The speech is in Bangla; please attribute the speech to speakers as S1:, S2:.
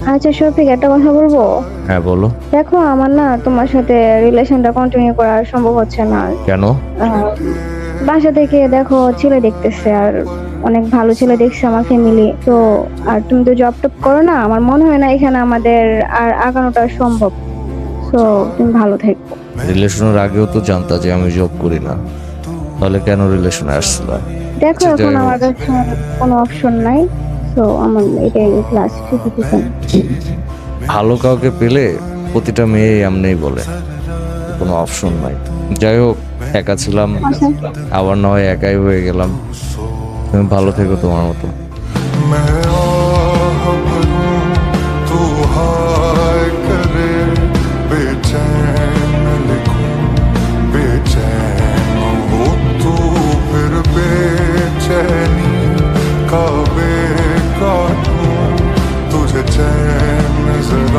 S1: আচ্ছা শফিক, একটা কথা বলবো?
S2: হ্যাঁ বলো।
S1: দেখো, আমার না তোমার সাথে রিলেশনটা কন্টিনিউ করা সম্ভব হচ্ছে না।
S2: কেন?
S1: আহ, বাসা থেকে দেখো ছেলে দেখতেছে, আর অনেক ভালো ছেলে দেখছে আমার ফ্যামিলি তো। আর তুমি তো জব টপ করো না, আমার মনে হয় না এখানে আমাদের আর আগানোটা সম্ভব। তো তুমি ভালো থেকো।
S2: রিলেশনের আগেও তো জানতা যে আমি জব করি না, তাহলে কেন রিলেশনে আসছিলা?
S1: দেখো,
S2: আচ্ছা,
S1: এখন
S2: যাই হোক।
S1: আমার কাছে আর কোনো অপশন নাই। তো আমার এটাই লাস্ট ডিসিশন।
S2: ভালো কাউকে পেলে প্রতিটা মেয়ে এমনিই বলে কোনো অপশন নাই। যাই হোক, একা ছিলাম,
S1: আচ্ছা,
S2: আবার না হয় একাই হয়ে গেলাম। তুমি ভালো থেকো তোমার মতো।
S3: मैं आह भरूं, तू हाय करे, बेचैन लिखूं, बेचैन हो तू, फिर बेचैनी का काटूं, तुझे चैन जरा